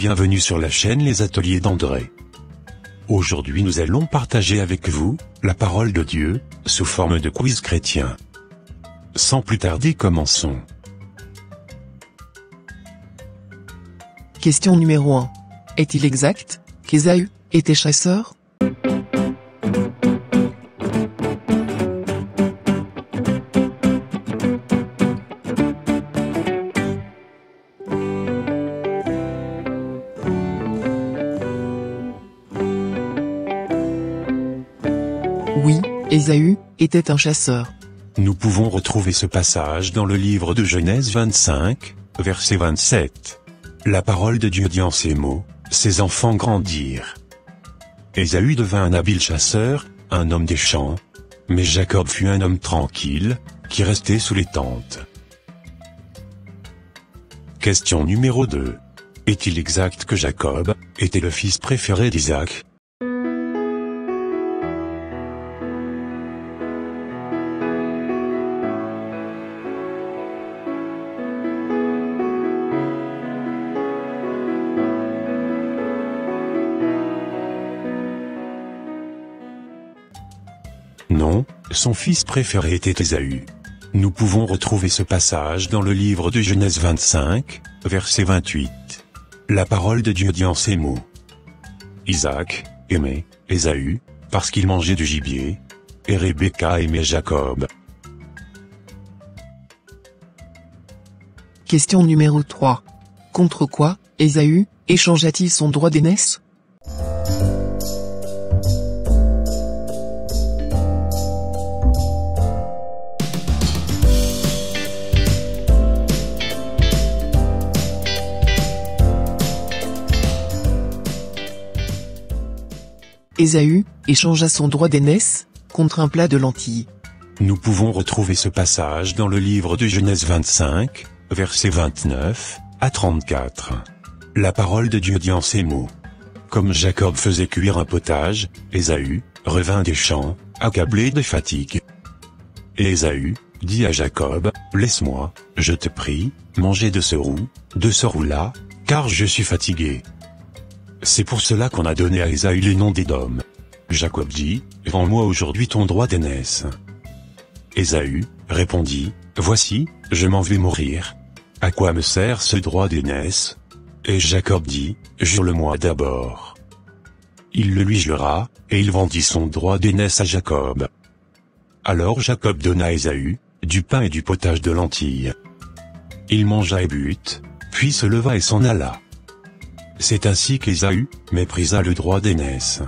bienvenue sur la chaîne Les Ateliers d'André. Aujourd'hui nous allons partager avec vous, la parole de Dieu, sous forme de quiz chrétien. Sans plus tarder, commençons. Question numéro 1. Est-il exact qu'Ésaü était chasseur ? Oui, Ésaü était un chasseur. Nous pouvons retrouver ce passage dans le livre de Genèse 25, verset 27. La parole de Dieu dit en ces mots, « Ses enfants grandirent. » Ésaü devint un habile chasseur, un homme des champs, mais Jacob fut un homme tranquille, qui restait sous les tentes. Question numéro 2. Est-il exact que Jacob était le fils préféré d'Isaac ? Non, son fils préféré était Ésaü. Nous pouvons retrouver ce passage dans le livre de Genèse 25, verset 28. La parole de Dieu dit en ces mots. Isaac aimait Ésaü, parce qu'il mangeait du gibier, et Rebecca aimait Jacob. Question numéro 3. Contre quoi, Ésaü échangea-t-il son droit d'aînesse ? Ésaü échangea son droit d'aînesse contre un plat de lentilles. Nous pouvons retrouver ce passage dans le livre de Genèse 25, versets 29 à 34. La parole de Dieu dit en ces mots. Comme Jacob faisait cuire un potage, Ésaü revint des champs, accablé de fatigue. Et Ésaü dit à Jacob, « Laisse-moi, je te prie, manger de ce roux-là, car je suis fatigué. » C'est pour cela qu'on a donné à Ésaü les noms d'Édom. Jacob dit, « Rends-moi aujourd'hui ton droit d'aînesse. » Ésaü répondit, « Voici, je m'en vais mourir. À quoi me sert ce droit d'aînesse ?» Et Jacob dit, « Jure-le-moi d'abord. » Il le lui jura, et il vendit son droit d'aînesse à Jacob. Alors Jacob donna à Ésaü du pain et du potage de lentilles. Il mangea et but, puis se leva et s'en alla. C'est ainsi qu'Ésaü méprisa le droit d'aînesse.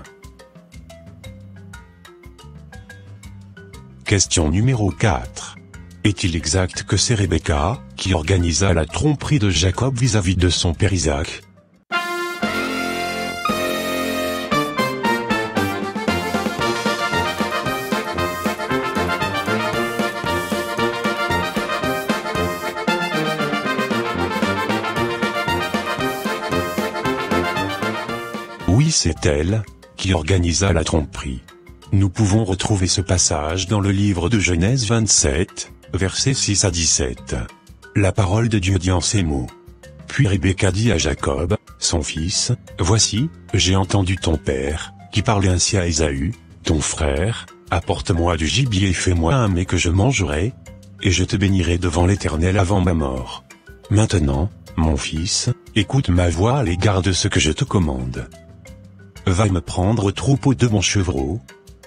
Question numéro 4. Est-il exact que c'est Rebecca qui organisa la tromperie de Jacob vis-à-vis de son père Isaac ? Oui, c'est elle qui organisa la tromperie. Nous pouvons retrouver ce passage dans le livre de Genèse 27, versets 6 à 17. La parole de Dieu dit en ces mots. Puis Rebecca dit à Jacob, son fils, « Voici, j'ai entendu ton père, qui parlait ainsi à Ésaü, ton frère, apporte-moi du gibier et fais-moi un mets que je mangerai, et je te bénirai devant l'Éternel avant ma mort. Maintenant, mon fils, écoute ma voix à l'égard de ce que je te commande. Va me prendre au troupeau de mon chevreau,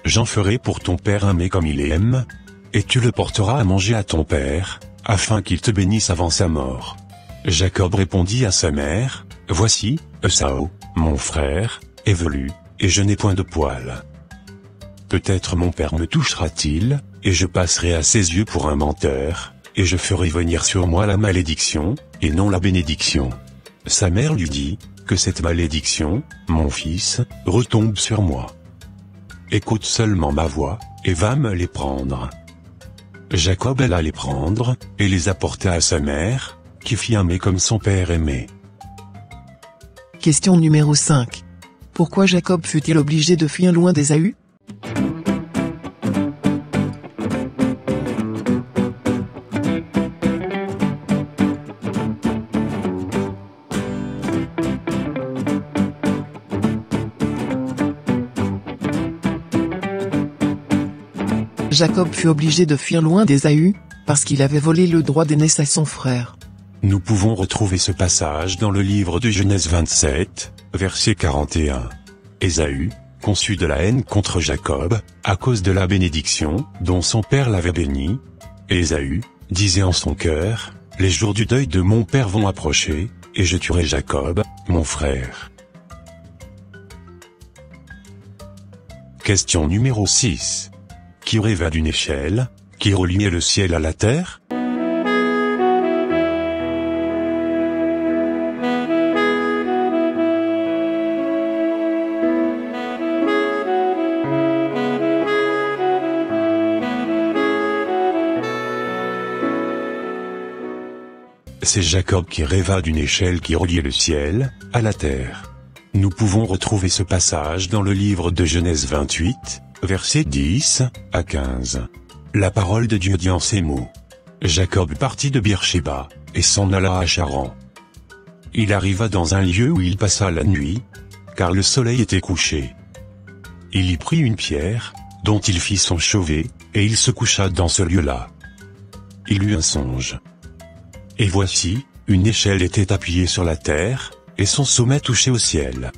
j'en ferai pour ton père un mets comme il aime, et tu le porteras à manger à ton père, afin qu'il te bénisse avant sa mort. » Jacob répondit à sa mère, « Voici, Esau, mon frère, est velu, et je n'ai point de poil. Peut-être mon père me touchera-t-il, et je passerai à ses yeux pour un menteur, et je ferai venir sur moi la malédiction, et non la bénédiction. » Sa mère lui dit, « Que cette malédiction, mon fils, retombe sur moi. Écoute seulement ma voix, et va me les prendre. » Jacob alla les prendre, et les apporta à sa mère, qui fit un mets comme son père aimait. Question numéro 5. Pourquoi Jacob fut-il obligé de fuir loin d'Ésaü ? Jacob fut obligé de fuir loin d'Ésaü, parce qu'il avait volé le droit d'aînesse à son frère. Nous pouvons retrouver ce passage dans le livre de Genèse 27, verset 41. Ésaü conçut de la haine contre Jacob, à cause de la bénédiction dont son père l'avait béni. Et Ésaü disait en son cœur, « Les jours du deuil de mon père vont approcher, et je tuerai Jacob, mon frère. » Question numéro 6. Qui rêva d'une échelle, qui reliait le ciel à la terre? C'est Jacob qui rêva d'une échelle qui reliait le ciel à la terre. Nous pouvons retrouver ce passage dans le livre de Genèse 28, versets 10 à 15. La parole de Dieu dit en ces mots. Jacob partit de Beer-Shéba, et s'en alla à Charan. Il arriva dans un lieu où il passa la nuit, car le soleil était couché. Il y prit une pierre, dont il fit son chevet, et il se coucha dans ce lieu-là. Il eut un songe. Et voici, une échelle était appuyée sur la terre, et son sommet touchait au ciel.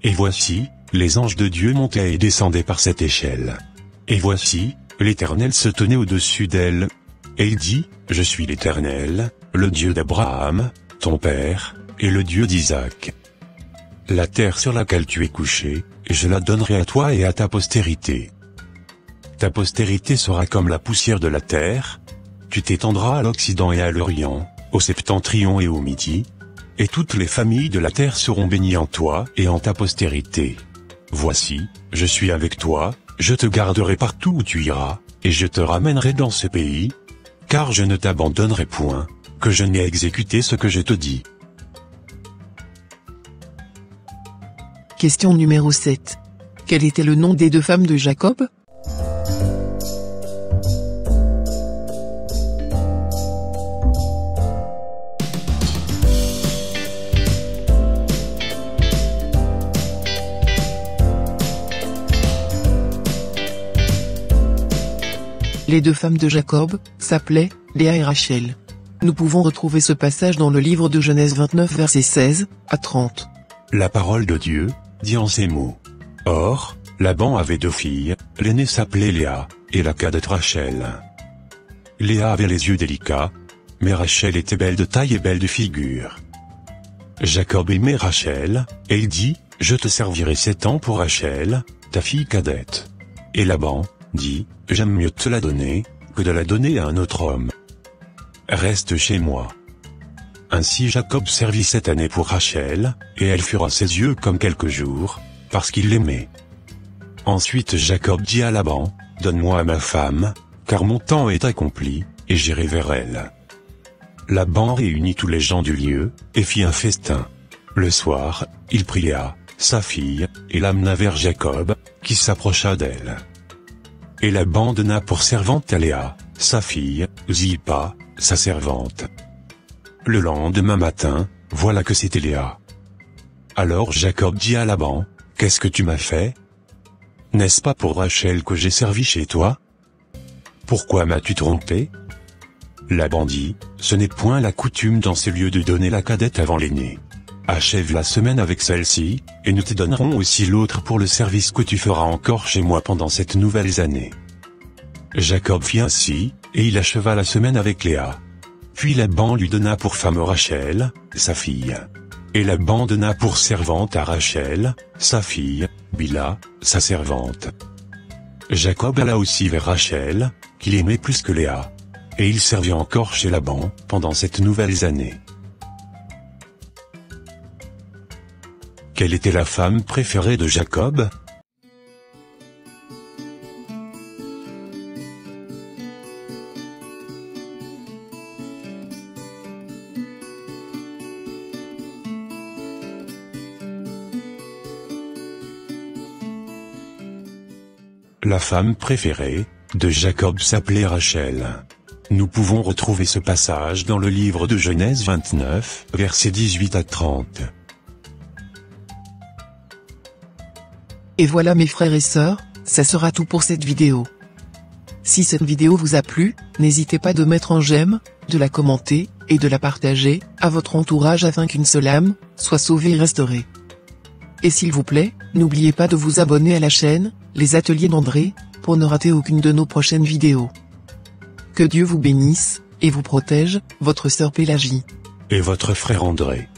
Et voici, les anges de Dieu montaient et descendaient par cette échelle. Et voici, l'Éternel se tenait au-dessus d'elle. Et il dit, je suis l'Éternel, le Dieu d'Abraham, ton père, et le Dieu d'Isaac. La terre sur laquelle tu es couché, je la donnerai à toi et à ta postérité. Ta postérité sera comme la poussière de la terre. Tu t'étendras à l'Occident et à l'Orient, au Septentrion et au Midi, et toutes les familles de la terre seront bénies en toi et en ta postérité. Voici, je suis avec toi, je te garderai partout où tu iras, et je te ramènerai dans ce pays, car je ne t'abandonnerai point, que je n'ai exécuté ce que je te dis. Question numéro 7. Quel était le nom des deux femmes de Jacob? Les deux femmes de Jacob s'appelaient Léa et Rachel. Nous pouvons retrouver ce passage dans le livre de Genèse 29 versets 16 à 30. La parole de Dieu dit en ces mots. Or, Laban avait deux filles, l'aînée s'appelait Léa, et la cadette Rachel. Léa avait les yeux délicats, mais Rachel était belle de taille et belle de figure. Jacob aimait Rachel, et il dit, je te servirai 7 ans pour Rachel, ta fille cadette. Et Laban dit, j'aime mieux te la donner, que de la donner à un autre homme. Reste chez moi. Ainsi Jacob servit 7 années pour Rachel, et elle fut à ses yeux comme quelques jours, parce qu'il l'aimait. Ensuite Jacob dit à Laban, donne-moi ma femme, car mon temps est accompli, et j'irai vers elle. Laban réunit tous les gens du lieu, et fit un festin. Le soir, il prit Léa, sa fille, et l'amena vers Jacob, qui s'approcha d'elle. Et Laban donna pour servante à Léa, sa fille, Zilpa, sa servante. Le lendemain matin, voilà que c'était Léa. Alors Jacob dit à Laban, qu'est-ce que tu m'as fait? N'est-ce pas pour Rachel que j'ai servi chez toi? Pourquoi m'as-tu trompé? Laban dit, ce n'est point la coutume dans ces lieux de donner la cadette avant l'aînée. Achève la semaine avec celle-ci, et nous te donnerons aussi l'autre pour le service que tu feras encore chez moi pendant cette nouvelle année. Jacob fit ainsi, et il acheva la semaine avec Léa. Puis Laban lui donna pour femme Rachel, sa fille. Et Laban donna pour servante à Rachel, sa fille, Bila, sa servante. Jacob alla aussi vers Rachel, qu'il aimait plus que Léa. Et il servit encore chez Laban, pendant cette nouvelle année. Quelle était la femme préférée de Jacob? La femme préférée de Jacob s'appelait Rachel. Nous pouvons retrouver ce passage dans le livre de Genèse 29, versets 18 à 30. Et voilà mes frères et sœurs, ça sera tout pour cette vidéo. Si cette vidéo vous a plu, n'hésitez pas de mettre un j'aime, de la commenter, et de la partager, à votre entourage afin qu'une seule âme, soit sauvée et restaurée. Et s'il vous plaît, n'oubliez pas de vous abonner à la chaîne, Les Ateliers d'André, pour ne rater aucune de nos prochaines vidéos. Que Dieu vous bénisse, et vous protège, votre sœur Pélagie. Et votre frère André.